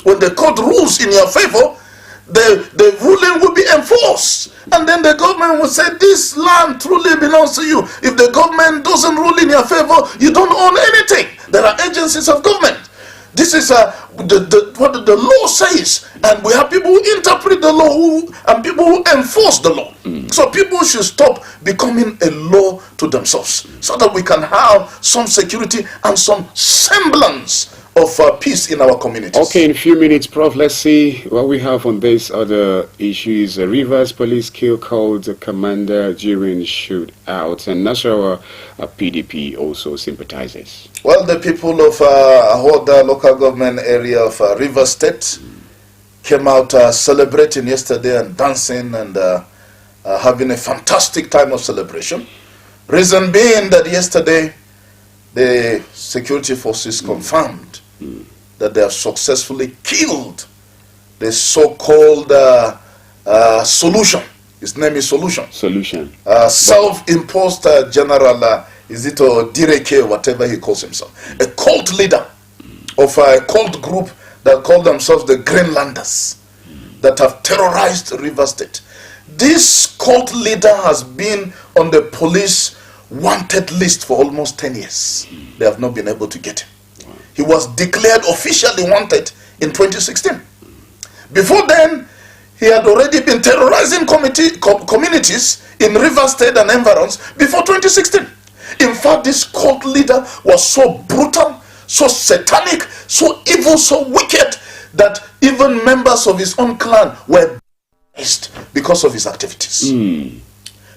when the court rules in your favor, the ruling will be enforced. And then the government will say, this land truly belongs to you. If the government doesn't rule in your favor, you don't own anything. There are agencies of government. This is what the law says. And we have people who interpret the law and people who enforce the law. So people should stop becoming a law to themselves, so that we can have some security and some semblance of peace in our communities. Okay, in a few minutes, Prof, let's see what we have on this other issues. Rivers police killed the commander during shootout, and Nasarawa PDP also sympathizes. Well, the people of Ahoda local government area of Rivers State came out celebrating yesterday and dancing and having a fantastic time of celebration. Reason being that yesterday the security forces confirmed that they have successfully killed the so-called Solution. His name is Solution. Self-imposed general, Direke, whatever he calls himself. A cult leader of a cult group that call themselves the Greenlanders, that have terrorized River State. This cult leader has been on the police wanted list for almost 10 years. They have not been able to get him. He was declared officially wanted in 2016. Before then, he had already been terrorizing communities in River State and environs before 2016. In fact, this cult leader was so brutal, so satanic, so evil, so wicked, that even members of his own clan were based because of his activities.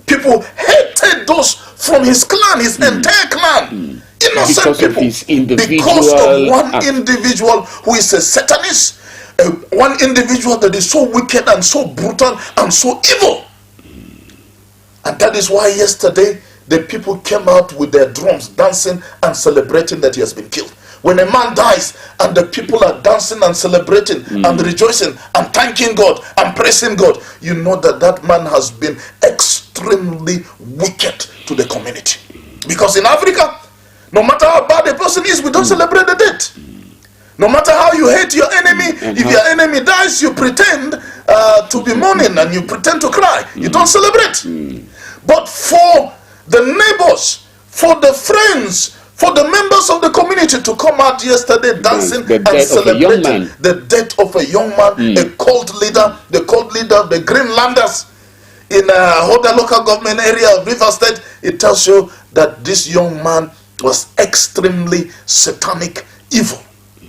People hated those from his clan, his entire clan. Innocent people, because of one individual who is a satanist, one individual that is so wicked and so brutal and so evil. And that is why yesterday the people came out with their drums, dancing and celebrating that he has been killed. When a man dies and the people are dancing and celebrating and rejoicing and thanking God and praising God, you know that that man has been extremely wicked to the community. Because in Africa, no matter how bad a person is, we don't celebrate the dead. No matter how you hate your enemy, if your enemy dies, you pretend to be mourning and you pretend to cry. You don't celebrate. But for the neighbors, for the friends, for the members of the community to come out yesterday dancing and celebrating the death of a young man, a cult leader, the cult leader of the Greenlanders in Ahoda local government area of River State, it tells you that this young man was extremely satanic, evil,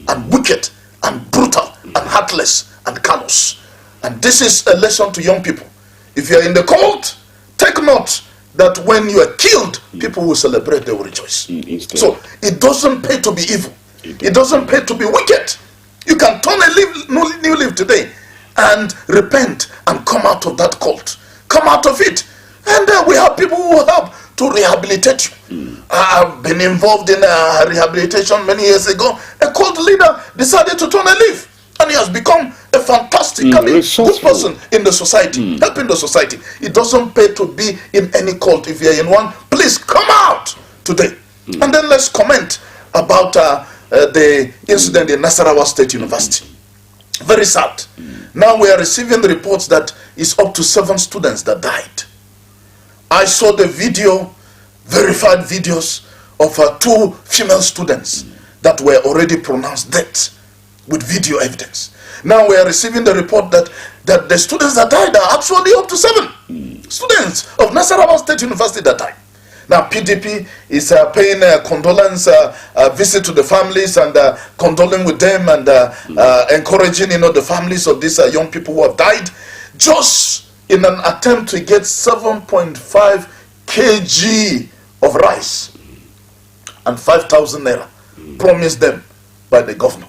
and wicked, and brutal, and heartless, and callous. And this is a lesson to young people. If you are in the cult, take note that when you are killed, people will celebrate, they will rejoice. So it doesn't pay to be evil. It doesn't pay to be wicked. You can turn a new leaf today and repent and come out of that cult. Come out of it. And we have people who help to rehabilitate you. I've been involved in rehabilitation many years ago. A cult leader decided to turn a leaf, and he has become a fantastically good person in the society, helping the society. It doesn't pay to be in any cult. If you're in one, please come out today. And then let's comment about the incident in Nasarawa State University. Very sad. Now we are receiving reports that it's up to 7 students that died. I saw the video, verified videos of 2 female students that were already pronounced dead with video evidence. Now we are receiving the report that the students that died are actually up to 7 students of Nasarawa State University that died. Now PDP is paying a condolence visit to the families and condoling with them and encouraging the families of these young people who have died, just in an attempt to get 7.5 kg of rice and 5,000 naira promised them by the governor.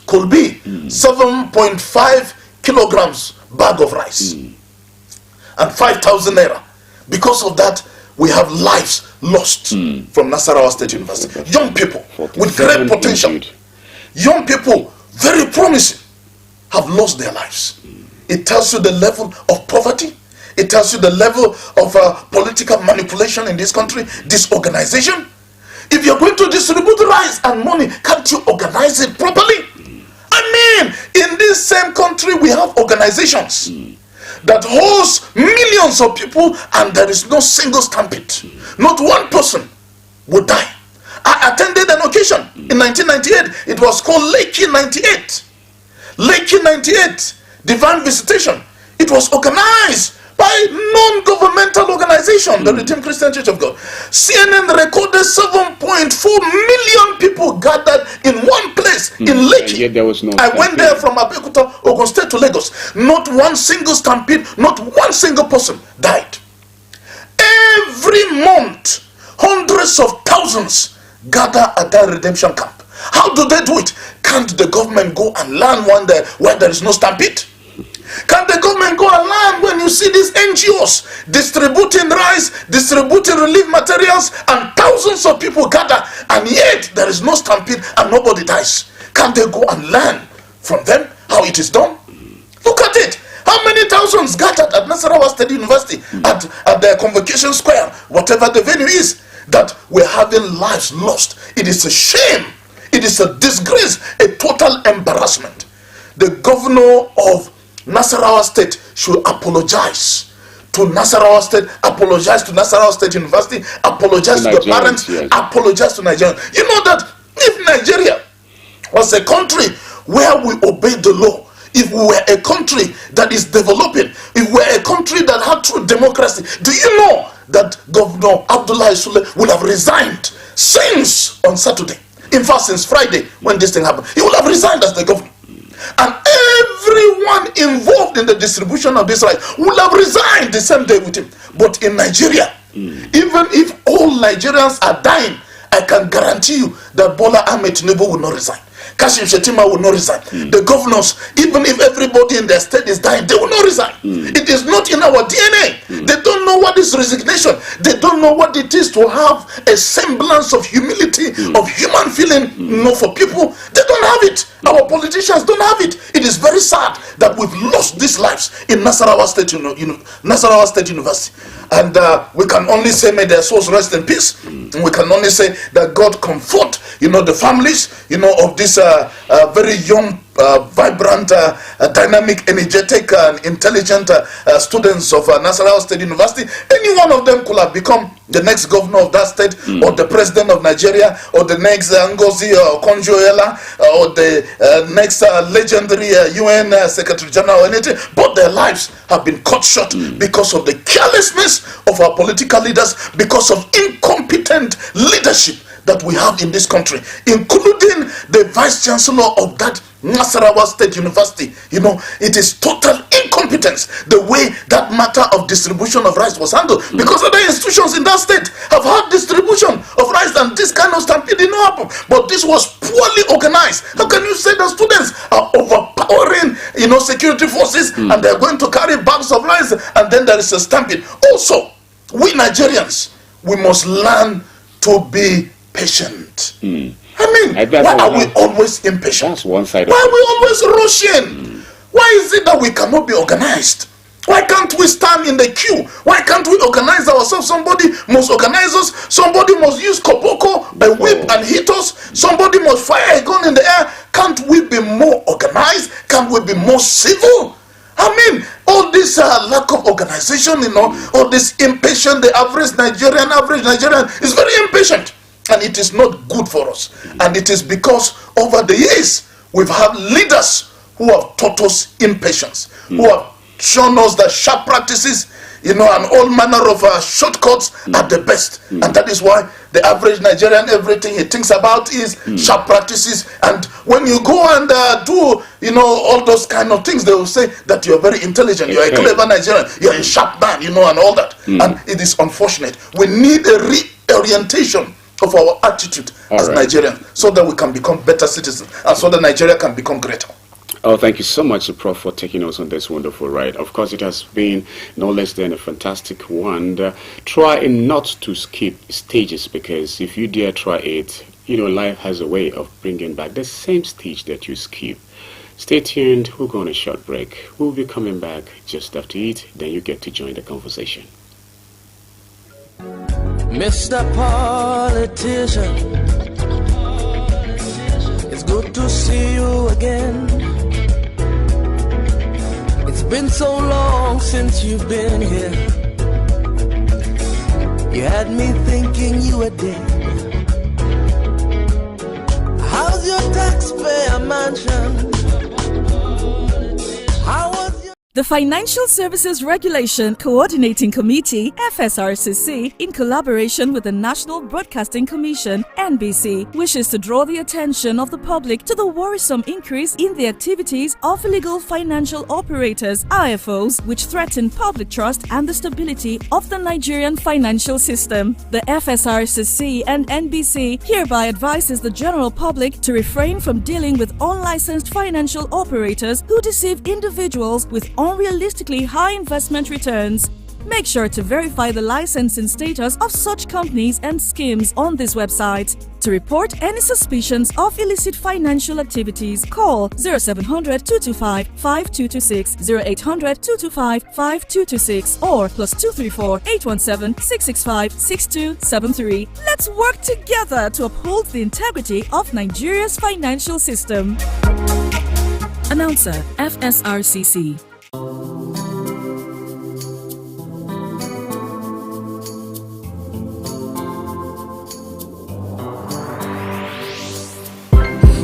Could be 7.5 kilograms bag of rice and 5,000 naira. Because of that, we have lives lost from Nasarawa State University. Young people with great potential, young people very promising, have lost their lives. It tells you the level of poverty. It tells you the level of political manipulation in this country, disorganization. If you're going to distribute rice and money, can't you organize it properly? I country we have organizations that host millions of people and there is no single stampede. Not one person would die. I attended an occasion in 1998. It was called Lekki 98. Lekki 98, Divine Visitation. It was organized by non-governmental organization, the Redeemed Christian Church of God. CNN recorded 7.4 million people gathered in one place in Lekki. Yet there was no I went there from Abeokuta, Ogun State to Lagos. Not one single stampede, not one single person died. Every month, hundreds of thousands gather at that redemption camp. How do they do it? Can't the government go and land one there where there is no stampede? Can the government go and land when you see these NGOs distributing rice, distributing relief materials, and thousands of people gather, and yet there is no stampede and nobody dies? Can they go and learn from them how it is done? Look at it. How many thousands gathered at Nasarawa State University, at the Convocation Square, whatever the venue is, that we're having lives lost? It is a shame. It is a disgrace, a total embarrassment. The governor of Nasarawa State should apologize to Nasarawa State, apologize to Nasarawa State University, apologize to the parents, yes. Apologize to Nigeria. You know that if Nigeria was a country where we obey the law, if we were a country that is developing, if we were a country that had true democracy, do you know that Governor Abdullahi Sule would have resigned since on Saturday? In fact, since Friday, when this thing happened, he would have resigned as the governor. And everyone involved in the distribution of this rice would have resigned the same day with him. But in Nigeria, even if all Nigerians are dying, I can guarantee you that Bola Ahmed Tinubu will not resign. Kashim Shettima will not resign. The governors, even if everybody in their state is dying, they will not resign. It is not in our DNA. They don't know what is resignation. They don't know what it is to have a semblance of humility, of human feeling, for people. They don't have it. Our politicians don't have it. It is very sad that we've lost these lives in Nasarawa State, Nasarawa State University. And we can only say, may their souls rest in peace. And we can only say that God comfort, the families, of these very young, vibrant, dynamic, energetic, and intelligent students of Nasarawa State University. Any one of them could have become the next governor of that state, or the president of Nigeria, or the next Ngozi Okonjo-Iweala, or the next legendary UN Secretary General, or anything. But their lives have been cut short because of the carelessness of our political leaders, because of incompetent leadership that we have in this country, including the vice chancellor of that Nasarawa State University. It is total incompetence the way that matter of distribution of rice was handled, because other institutions in that state have had distribution of rice and this kind of stampede did not happen. But this was poorly organized. How can you say the students are overpowering security forces and they're going to carry bags of rice and then there is a stampede? Also, we Nigerians, we must learn to be patient. Why are we always impatient? That's one side. Why are we always rushing? Why is it that we cannot be organized? Why can't we stand in the queue? Why can't we organize ourselves? Somebody must organize us. Somebody must use koboko, a whip, and hit us. Somebody must fire a gun in the air. Can't we be more organized? Can't we be more civil? All this lack of organization, all this impatient, the average Nigerian is very impatient. And it is not good for us. And it is because over the years, we've had leaders who have taught us impatience, who have shown us that sharp practices, and all manner of shortcuts are the best. And that is why the average Nigerian, everything he thinks about is sharp practices. And when you go and do, all those kind of things, they will say that you're very intelligent, you're a clever Nigerian, you're a sharp man, and all that. And it is unfortunate. We need a reorientation of our attitude as Nigerians, so that we can become better citizens, and so that Nigeria can become greater. Oh, thank you so much, Prof, for taking us on this wonderful ride. Of course, it has been no less than a fantastic one. Try not to skip stages, because if you dare try it, life has a way of bringing back the same stage that you skip. Stay tuned. We'll go on a short break. We'll be coming back just after it. Then you get to join the conversation. Mr. Politician, it's good to see you again. been so long since you've been here. You had me thinking you were dead. How's your taxpayer mansion? How was your... The Financial Services Regulation Coordinating Committee, FSRCC, in collaboration with the National Broadcasting Commission, NBC, wishes to draw the attention of the public to the worrisome increase in the activities of illegal financial operators, IFOs, which threaten public trust and the stability of the Nigerian financial system. The FSRCC and NBC hereby advises the general public to refrain from dealing with unlicensed financial operators who deceive individuals with unrealistically high investment returns. Make sure to verify the licensing status of such companies and schemes on this website. To report any suspicions of illicit financial activities, call 0700 225 5226, 0800 225 5226, or +234 817 665 6273. Let's work together to uphold the integrity of Nigeria's financial system. Announcer, FSRCC.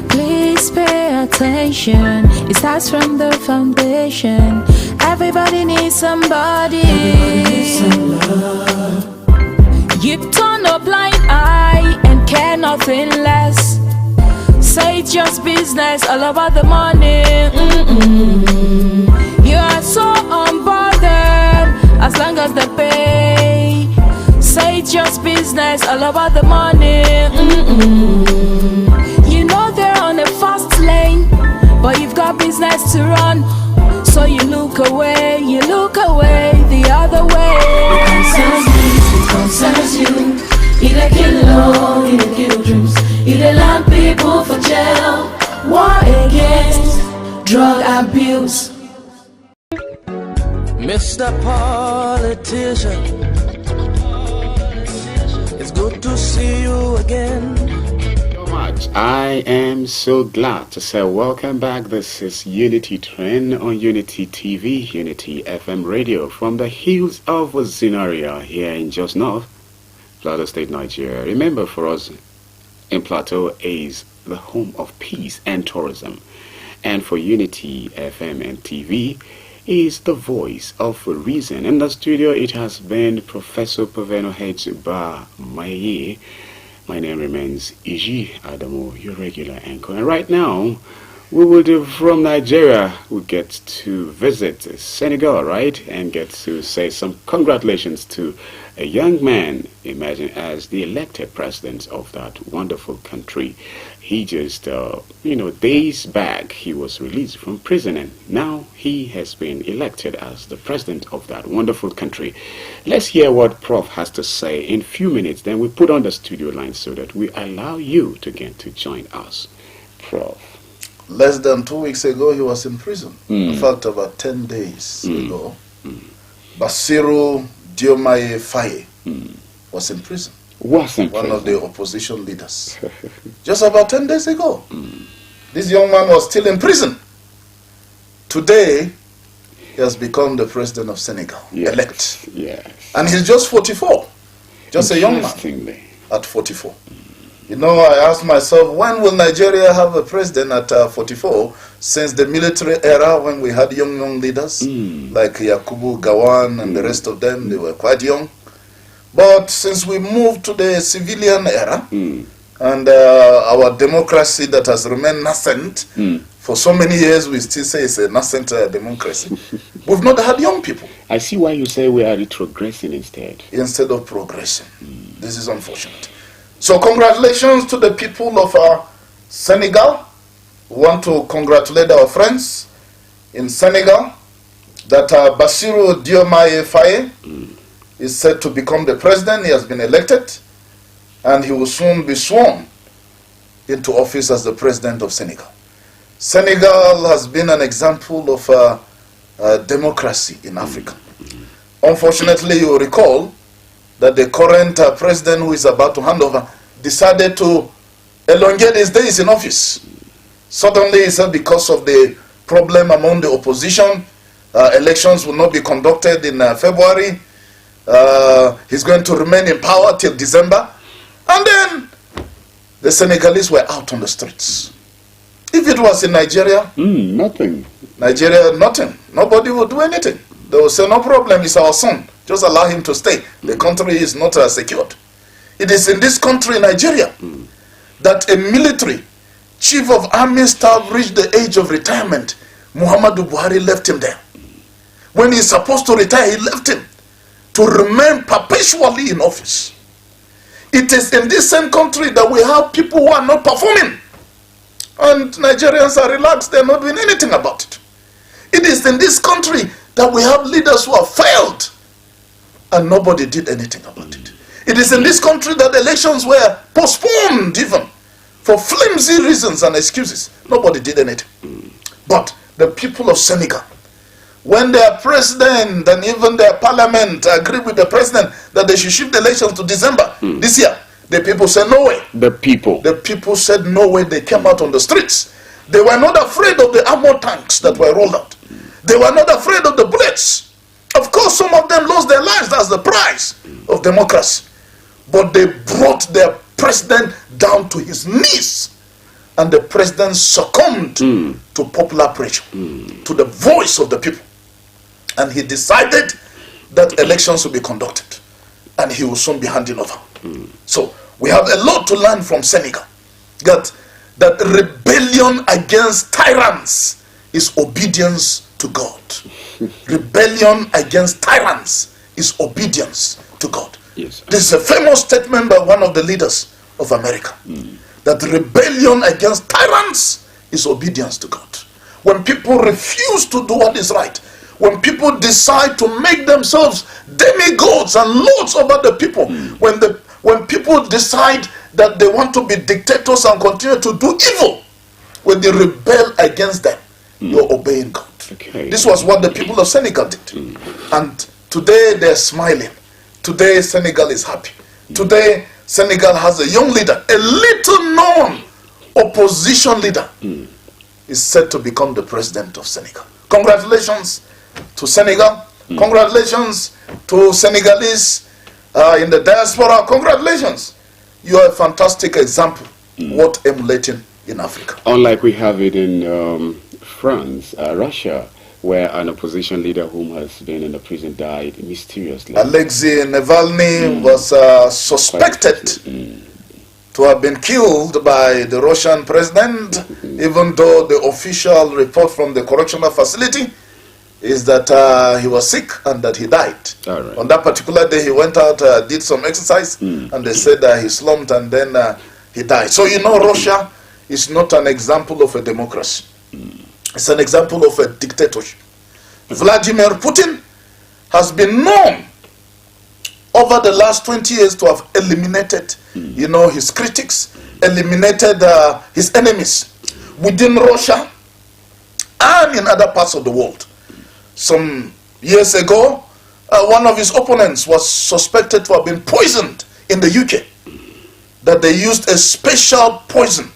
Please pay attention. It starts from the foundation. Everybody needs somebody. You turn a blind eye and care nothing less. Say it's just business, all about the money. You are so unbothered as long as they pay. Say it's just business, all about the money. You know they're on a fast lane, but you've got business to run. So you look away the other way. It concerns you. It a kill law, it a kill dreams. It a land people for jail. War against drug abuse. Mr. Politician, it's good to see you again. I am so glad to say welcome back. This is Unity Trend on Unity TV, Unity FM radio from the hills of ZINARIYA here in just north Plateau State, Nigeria. Remember, for us in Plateau is the home of peace and tourism, and for Unity FM and TV is the voice of reason. In the studio it has been Professor Paveno Hejba Maye. My name remains Iji Adamu, your regular anchor. And right now, we will do from Nigeria. We get to visit Senegal, right? And get to say some congratulations to a young man, imagine, as the elected president of that wonderful country. He just, days back, he was released from prison, and now he has been elected as the president of that wonderful country. Let's hear what Prof has to say in a few minutes. Then we put on the studio line so that we allow you to get to join us. Prof. Less than 2 weeks ago, he was in prison. In fact, about 10 days ago, Bassirou Diomaye Faye was in prison. One of the opposition leaders. Just about 10 days ago. This young man was still in prison. Today, he has become the president of Senegal, elect. Yes. And he's just 44. Just a young man at 44. You know, I asked myself, when will Nigeria have a president at 44? Since the military era, when we had young leaders, like Yakubu Gowon and the rest of them, they were quite young. But since we moved to the civilian era, and our democracy that has remained nascent, for so many years we still say it's a nascent democracy, we've not had young people. I see why you say we are retrogressing instead. Instead of progressing. This is unfortunate. So congratulations to the people of Senegal. We want to congratulate our friends in Senegal that Bassirou Diomaye Faye is set to become the president. He has been elected, and he will soon be sworn into office as the president of Senegal. Senegal has been an example of democracy in Africa. Unfortunately, you will recall that the current president who is about to hand over decided to elongate his days in office. Suddenly, he said because of the problem among the opposition, Elections will not be conducted in February. He's going to remain in power till December. And then the Senegalese were out on the streets. If it was in Nigeria, nothing. Nigeria, nothing. Nobody would do anything. They will say, no problem, it's our son. Just allow him to stay. The country is not secured. It is in this country, Nigeria, that a military chief of army staff reached the age of retirement. Muhammadu Buhari left him there. When he's supposed to retire, he left him to remain perpetually in office. It is in this same country that we have people who are not performing. And Nigerians are relaxed, they're not doing anything about it. It is in this country that we have leaders who have failed and nobody did anything about it. It is in this country that elections were postponed even for flimsy reasons and excuses. Nobody did anything. But the people of Senegal, when their president and even their parliament agreed with the president that they should shift the elections to December this year, the people said no way. The people said no way. They came out on the streets. They were not afraid of the armored tanks that were rolled out. They were not afraid of the bullets. Of course, some of them lost their lives. That's the price of democracy. But they brought their president down to his knees. And the president succumbed to popular pressure, to the voice of the people. And he decided that elections will be conducted. And he will soon be handing over. So we have a lot to learn from Senegal. That rebellion against tyrants is obedience to God. Rebellion against tyrants is obedience to God. Yes. This is a famous statement by one of the leaders of America. That rebellion against tyrants is obedience to God. When people refuse to do what is right, when people decide to make themselves demigods and lords over the people, when people decide that they want to be dictators and continue to do evil, when they rebel against them, you're obeying God. Okay. This was what the people of Senegal did. And today they're smiling. Today Senegal is happy. Today Senegal has a young leader, a little known opposition leader, is set to become the president of Senegal. Congratulations to Senegal. Congratulations to Senegalese in the diaspora. Congratulations. You are a fantastic example worth emulating in Africa. Unlike we have it in France, Russia, where an opposition leader whom has been in the prison died mysteriously. Alexei Navalny was suspected to have been killed by the Russian president, even though the official report from the correctional facility is that he was sick and that he died. Right. On that particular day, he went out, did some exercise, and they said that he slumped and then he died. So you know, Russia is not an example of a democracy. It's an example of a dictatorship. Vladimir Putin has been known over the last 20 years to have eliminated, his critics, eliminated his enemies within Russia and in other parts of the world. Some years ago, one of his opponents was suspected to have been poisoned in the UK. That they used a special poison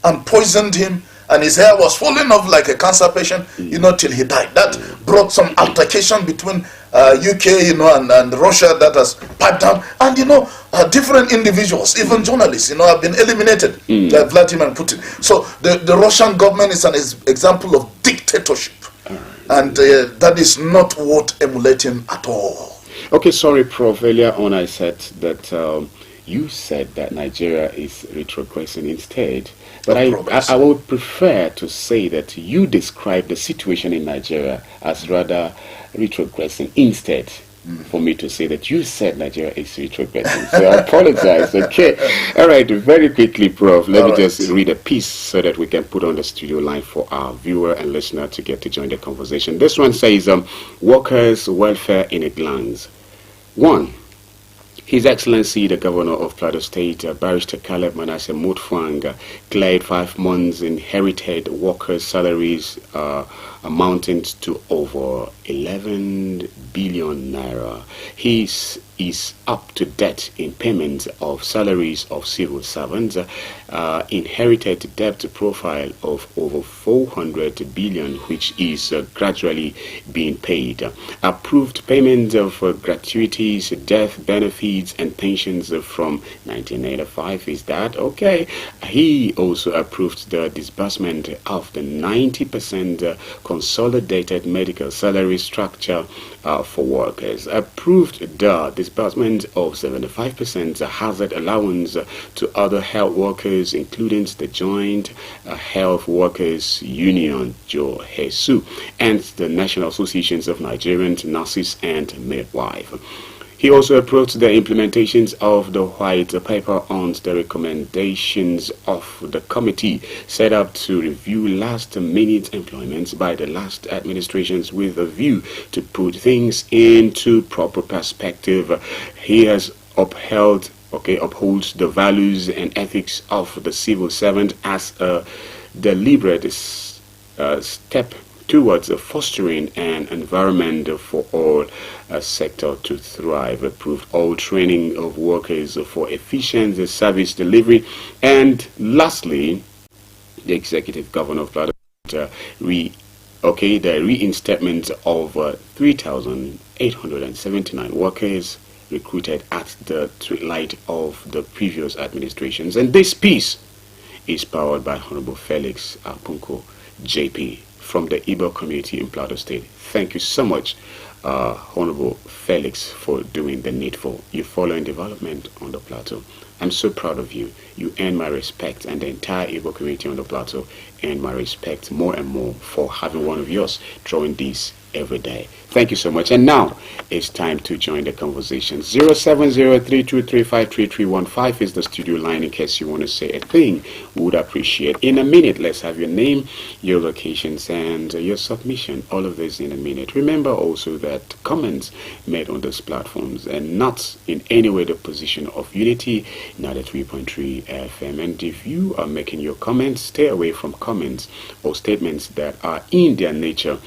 and poisoned him, and his hair was falling off like a cancer patient, till he died. That brought some altercation between UK, and Russia that has piped down. And, different individuals, even journalists, have been eliminated like Vladimir Putin. So the Russian government is an example of dictatorship. And that is not worth emulating at all. Okay, sorry, Prof. Earlier on I said that you said that Nigeria is retrogressing instead. But I would prefer to say that you describe the situation in Nigeria as rather retrogressing instead for me to say that you said Nigeria is retrogressing. So I apologize. Okay. All right. Very quickly, Prof. Let me just read a piece so that we can put on the studio line for our viewer and listener to get to join the conversation. This one says, workers' welfare in a glance. 1. His Excellency, the Governor of Plateau State, Barrister Caleb Manasseh Mutfwang, cleared 5 months inherited workers' salaries amounting to over 11 billion naira. He is up to date in payment of salaries of civil servants, inherited debt profile of over 400 billion, which is gradually being paid, approved payment of gratuities, death benefits and pensions from 1995. Is that okay? He also approved the disbursement of the 90% consolidated medical salary structure for workers, approved the disbursement of 75% hazard allowance to other health workers, including the Joint Health Workers Union, JOHESU, and the National Associations of Nigerian Nurses and Midwives. He also approved the implementations of the white paper on the recommendations of the committee set up to review last-minute employments by the last administrations with a view to put things into proper perspective. He has upholds the values and ethics of the civil servant as a deliberate step towards fostering an environment for all sector to thrive, approved all training of workers for efficient service delivery, and lastly, the executive governor of Plateau the reinstatement of 3,879 workers recruited at the twilight of the previous administrations. And this piece is powered by Honorable Felix Apunko, JP, from the Igbo community in Plateau State. Thank you so much, Honorable Felix, for doing the needful. You're following development on the Plateau. I'm so proud of you. You earn my respect, and the entire Igbo community on the Plateau earn my respect more and more for having one of yours drawing these every day. Thank you so much. And now it's time to join the conversation. 07032353315 is the studio line in case you want to say a thing. We would appreciate. In a minute, let's have your name, your locations, and your submission. All of this in a minute. Remember also that comments made on those platforms and not in any way the position of Unity, 93.3 FM. And if you are making your comments, stay away from comments or statements that are in their nature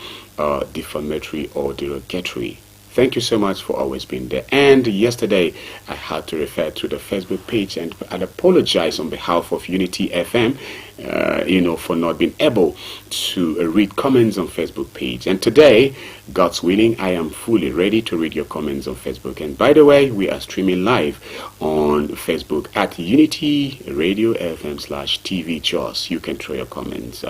defamatory or derogatory. Thank you so much for always being there. And yesterday I had to refer to the Facebook page and I'd apologize on behalf of Unity FM for not being able to read comments on Facebook page. And today, God's willing, I am fully ready to read your comments on Facebook. And by the way, we are streaming live on Facebook at Unity Radio FM/TV Jaws. You can throw your comments.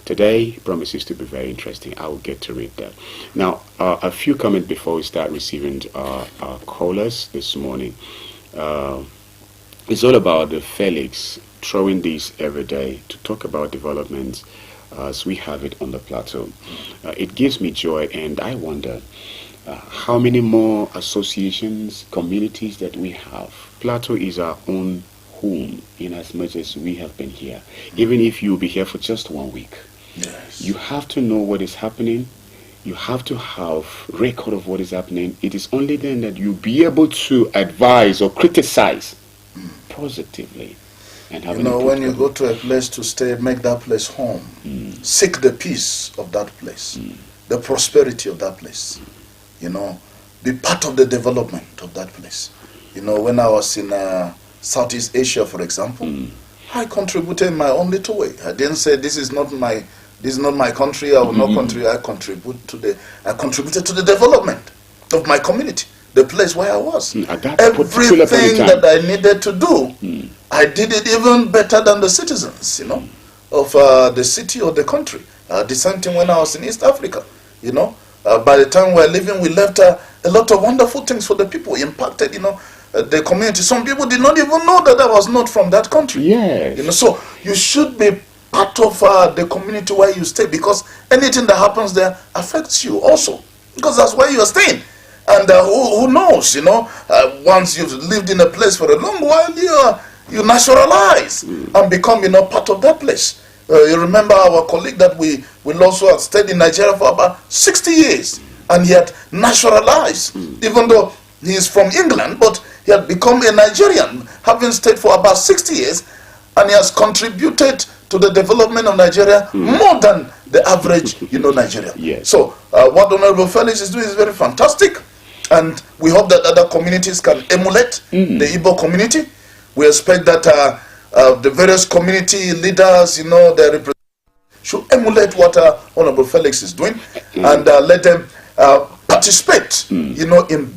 Today promises to be very interesting. I will get to read that. Now, a few comments before we start receiving our callers this morning. It's all about the Felix throwing this every day to talk about developments as we have it on the Plateau. It gives me joy, and I wonder how many more associations, communities that we have. Plateau is our own home in as much as we have been here. Even if you'll be here for just 1 week. Yes. You have to know what is happening. You have to have record of what is happening. It is only then that you'll be able to advise or criticize positively. And have when you go to a place to stay, make that place home. Seek the peace of that place, the prosperity of that place. Be part of the development of that place. When I was in Southeast Asia, for example, I contributed in my own little way. I didn't say this is not my country. I will not contribute. I contributed to the development of my community, the place where I was. Everything that I needed to do, I did it even better than the citizens, of the city or the country. The same thing when I was in East Africa, By the time we were leaving, we left a lot of wonderful things for the people, impacted, the community. Some people did not even know that I was not from that country. Yes. So you should be part of the community where you stay, because anything that happens there affects you also, because that's where you are staying. And who knows, once you've lived in a place for a long while, you naturalize and become, part of that place. You remember our colleague that we lost who had stayed in Nigeria for about 60 years, and he had naturalized, even though he is from England, but he had become a Nigerian, having stayed for about 60 years, and he has contributed to the development of Nigeria more than the average, Nigeria. Yes. So what Honorable Felix is doing is very fantastic, and we hope that other communities can emulate the Igbo community. We expect that the various community leaders, they represent, should emulate what Honorable Felix is doing, and let them participate, in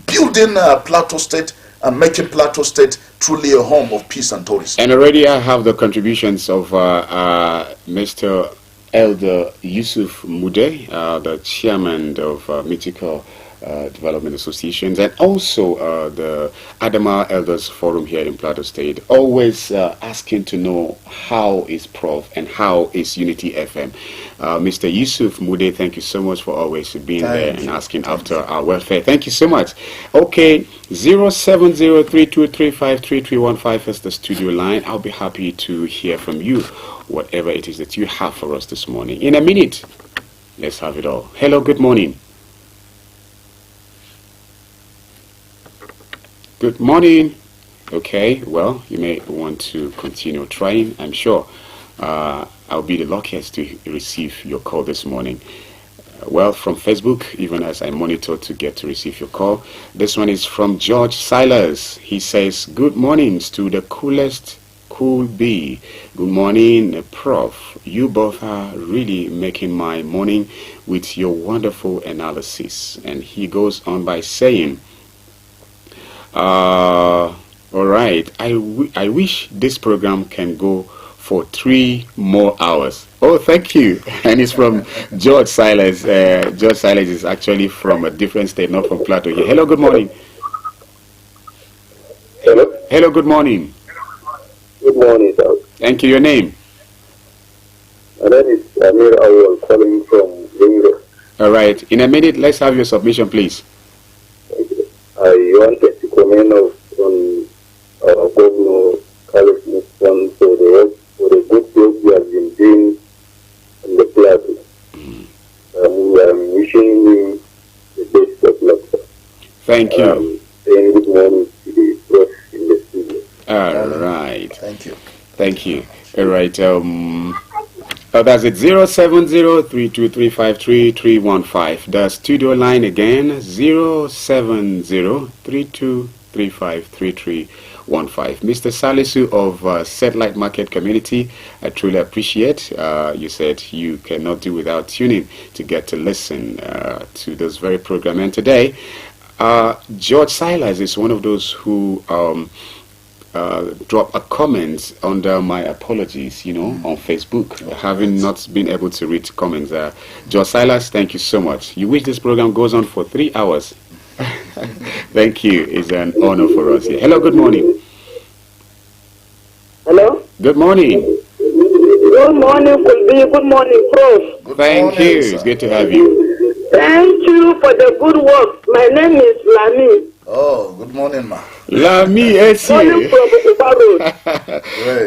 building Plateau State and making Plateau State truly a home of peace and tourism. And already I have the contributions of Mr. Elder Yusuf Mude, the chairman of Mythical Development Associations, and also the Adama Elders Forum here in Plateau State, always asking to know how is Prof and how is Unity FM. Mr. Yusuf Mude, thank you so much for always being there and asking after our welfare. Thank you so much. Okay, 07032353315 is the studio line. I'll be happy to hear from you, whatever it is that you have for us this morning. In a minute, let's have it all. Hello, good morning. Good morning. Okay, well, you may want to continue trying. I'm sure I'll be the luckiest to receive your call this morning. Well, from Facebook, even as I monitor to get to receive your call. This one is from George Silas. He says, good mornings to the coolest cool bee. Good morning, Prof. You both are really making my morning with your wonderful analysis. And he goes on by saying, all right, I wish this program can go for 3 more hours. Oh, thank you. And it's from George Silas. George Silas is actually from a different state, not from Plateau here. Hello, good morning. Hello. Hello, good morning. Good morning, sir. Thank you. Your name? My name is Amir Awal, calling from Ringo. All right. In a minute, let's have your submission, please. I wanted to comment on our Governor Carlos Musson for the good work he has been doing in the Plateau. We are wishing him the best of luck. Thank you. Saying good morning to the Prof in the studio. All right. Thank you. Thank you. All right. That's it. 070-3235-3315. The studio line again, 070-3235-3315. Mr. Salisu of Satellite Market Community, I truly appreciate. You said you cannot do without tuning to get to listen to this very program. And today, George Silas is one of those who drop a comment under my apologies, on Facebook, having not been able to read comments. George Silas, thank you so much. You wish this program goes on for 3 hours. Thank you. It's an honor for us here. Hello, good morning. Hello? Good morning. Good morning, Kulbi. Good morning, Prof. Thank you. It's good to have you. Thank you for the good work. My name is Lami. Oh, good morning, ma. Lami, Morning from Road.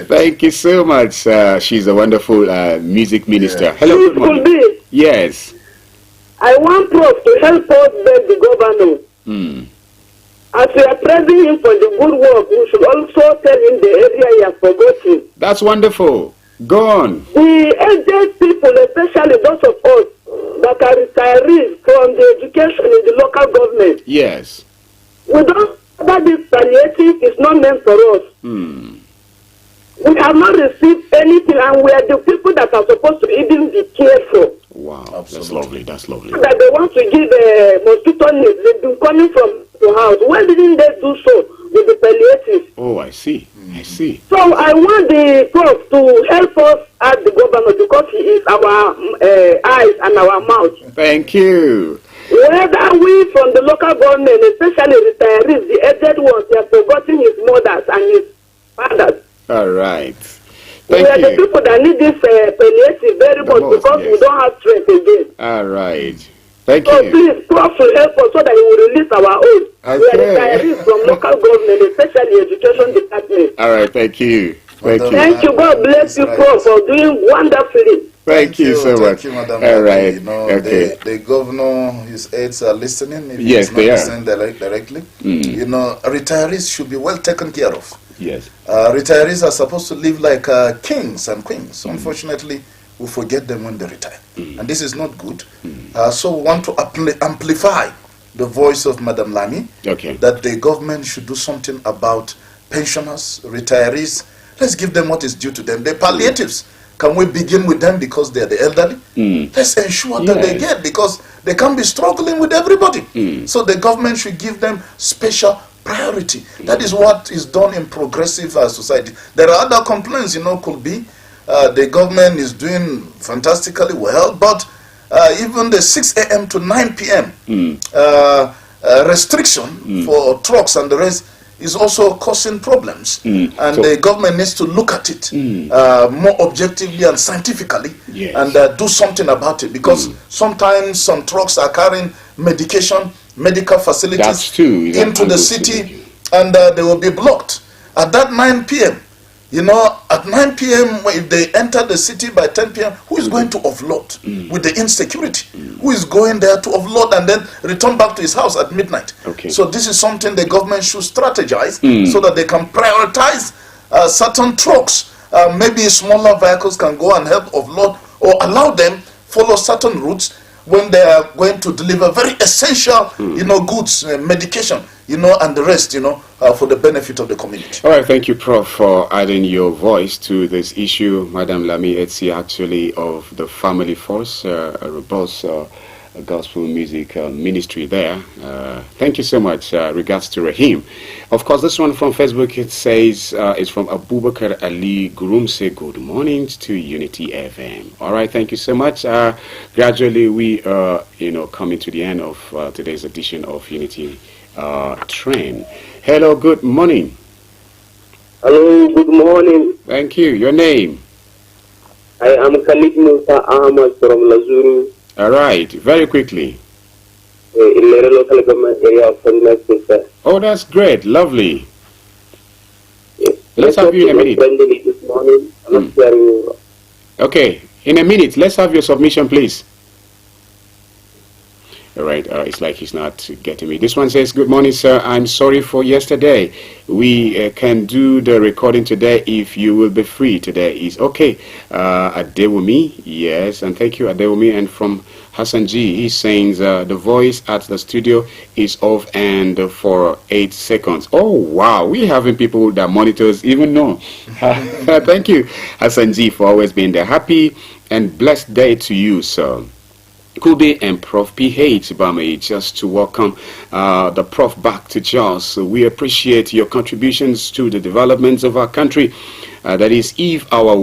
Thank you so much. She's a wonderful music minister. Yeah. Hello, good morning. Kulbi, Yes. I want Prof to help us beg the governor. As we are praising him for the good work, we should also tell him the area he has forgotten. That's wonderful. Go on. The aged people, especially those of us that are retirees from the education in the local government, Yes. we don't that this palliative is not meant for us. We have not received anything, and we are the people that are supposed to even be cared for. Wow. Absolutely. That's lovely. That's lovely. That they want to give mosquito nets, they've been coming from the house. Why didn't they do so with the palliative? Oh, I see. I see. So I want the Prof to help us at the governor, because he is our eyes and our mouth. Thank you. Whether we from the local government, especially retirees, the aged ones, they have forgotten his mothers and his fathers. All right. We are Thank the you. people that need this palliative very much, most, because yes. we don't have strength again. All right. Thank So you. please, Prof will help us so that he will release our own. We are Okay. retirees from local government, especially education department. All right. Thank you. Thank you. Thank you. God bless you, Prof, for doing wonderfully. Thank you so much. Thank you, Madam. All right. Okay. Okay. The governor, his aides are listening. If Yes, he's not they are. listening directly. Retirees should be well taken care of. Yes. Retirees are supposed to live like kings and queens. Unfortunately, we forget them when they retire. And this is not good. So we want to amplify the voice of Madam Lami, that the government should do something about pensioners, retirees. Let's give them what is due to them. The palliatives, can we begin with them because they are the elderly? Let's ensure that they get, because they can't be struggling with everybody. So the government should give them special priority. That is what is done in progressive society. There are other complaints, could be the government is doing fantastically well, but even the 6 a.m. to 9 p.m. Restriction for trucks and the rest is also causing problems. And so the government needs to look at it more objectively and scientifically and do something about it, because sometimes some trucks are carrying medical facilities into the city, and they will be blocked. At that 9 p.m., at 9 p.m., if they enter the city by 10 p.m., who is going to offload with the insecurity? Who is going there to offload and then return back to his house at midnight? So this is something the government should strategize so that they can prioritize certain trucks. Maybe smaller vehicles can go and help offload, or allow them follow certain routes when they are going to deliver very essential, goods, medication, and the rest, for the benefit of the community. All right, thank you, Prof, for adding your voice to this issue. Madam Lami Etsi, actually, of the Family Force, a robust gospel music ministry there. Thank you so much. Regards to Rahim. Of course, this one from Facebook, it says, it's from Abubakar Ali Gurumse. Good morning to Unity FM. All right, thank you so much. Gradually, we are, coming to the end of today's edition of Unity Train. Hello, good morning. Hello, good morning. Thank you. Your name? I am Khalid Musa Ahmad from Lazuru. All right, very quickly. In the local government area of Finai. Oh, that's great. Lovely. Yes. Let's have you in a minute. This morning. Okay, in a minute. Let's have your submission, please. All right, it's like he's not getting me. This one says, good morning, sir. I'm sorry for yesterday. We can do the recording today if you will be free. Today is okay. Adewumi, yes, and thank you, Adewumi. And from Hassan G, he's saying the voice at the studio is off and for 8 seconds. Oh, wow, we having people that monitors even know. Thank you, Hassan G, for always being there. Happy and blessed day to you, sir. Kubi and Prof. PH Bame, just to welcome the Prof back to Jos. We appreciate your contributions to the developments of our country. That is, if our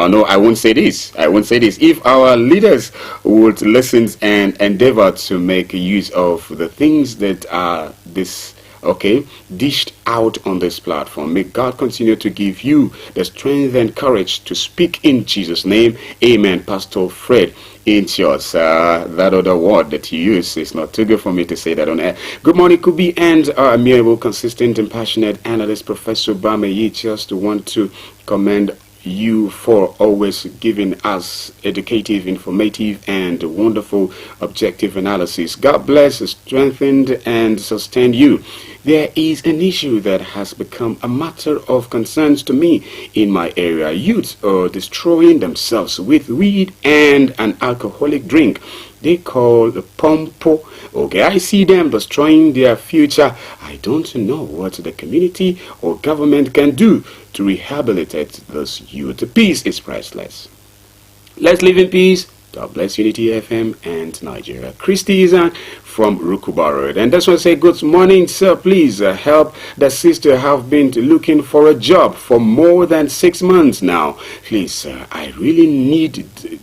no, I won't say this. If our leaders would listen and endeavor to make use of the things that are dished out on this platform. May God continue to give you the strength and courage to speak in Jesus' name. Amen. Pastor Fred Inchos, that other word that you use is not too good for me to say that on air. Good morning, Kubi, and our amiable, consistent, and passionate analyst, Professor Bame. Just want to commend you for always giving us educative, informative, and wonderful objective analysis. God bless, strengthen, and sustain you. There is an issue that has become a matter of concern to me in my area. Youths are destroying themselves with weed and an alcoholic drink they call the pompo. Okay, I see them destroying their future. I don't know what the community or government can do to rehabilitate this youth. Peace is priceless. Let's live in peace. God bless Unity FM and Nigeria. Christy is from Rukuba. And that's why I say, good morning, sir. Please help the sister. Have been looking for a job for more than 6 months now. Please, sir, I really need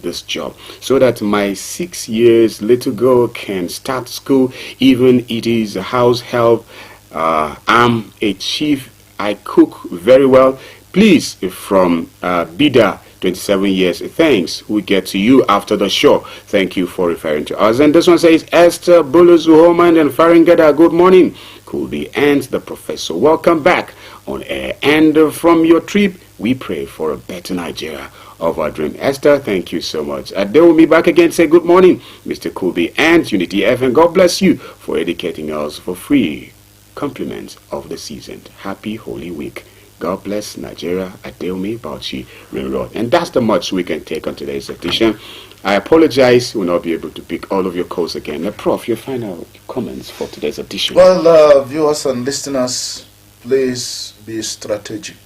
this job so that my 6 years little girl can start school, even it is a house help. I'm a chief. I cook very well. Please, from Bida, 27 years. Thanks. We get to you after the show. Thank you for referring to us. And this one says, Esther Buluzuhoman and Faringada, good morning. Kulbi and the professor. Welcome back on air. And from your trip, we pray for a better Nigeria of our dream. Esther, thank you so much. They will be back again. Say good morning, Mr. Kulbi and Unity FM. God bless you for educating us for free. Compliments of the season. Happy Holy Week God bless Nigeria, Adelmi, Bauchi, Main Road. And that's the much we can take on today's edition. I apologize, we'll not be able to pick all of your calls again. Prof, your final comments for today's edition. Well, viewers and listeners, please be strategic.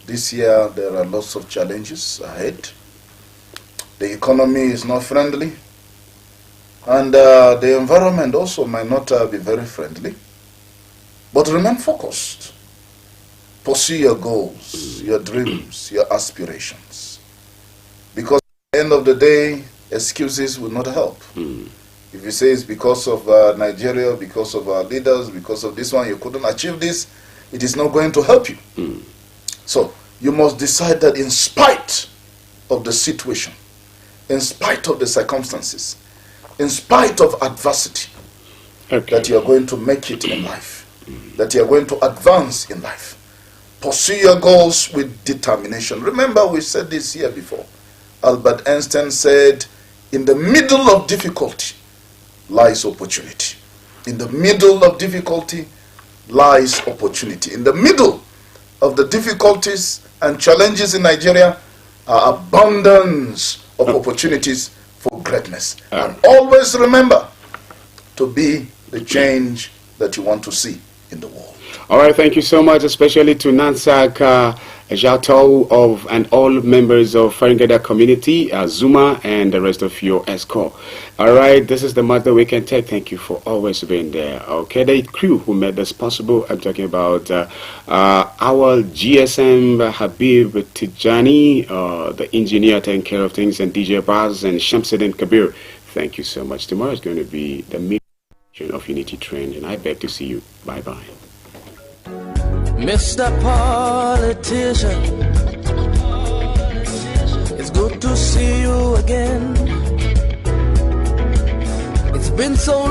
This year, there are lots of challenges ahead. The economy is not friendly, and the environment also might not be very friendly. But remain focused. Pursue your goals, your dreams, your aspirations. Because at the end of the day, excuses will not help. If you say it's because of Nigeria, because of our leaders, because of this one, you couldn't achieve this, it is not going to help you. So you must decide that in spite of the situation, in spite of the circumstances, in spite of adversity, that you are going to make it in life, that you are going to advance in life. Pursue your goals with determination. Remember, we said this here before. Albert Einstein said, in the middle of difficulty lies opportunity. In the middle of difficulty lies opportunity. In the middle of the difficulties and challenges in Nigeria are abundance of opportunities for greatness. And always remember to be the change that you want to see in the world. All right, thank you so much, especially to Nansak Jatau and all members of Faringada community, Zuma, and the rest of your ESCO. All right, this is the matter we can take. Thank you for always being there. Okay, the crew who made this possible, I'm talking about our GSM Habib Tijani, the engineer taking care of things, and DJ Baz and Shamsuddin Kabir. Thank you so much. Tomorrow is going to be the meeting of Unity Trend, and I beg to see you. Bye-bye. Mr. Politician, it's good to see you again. It's been so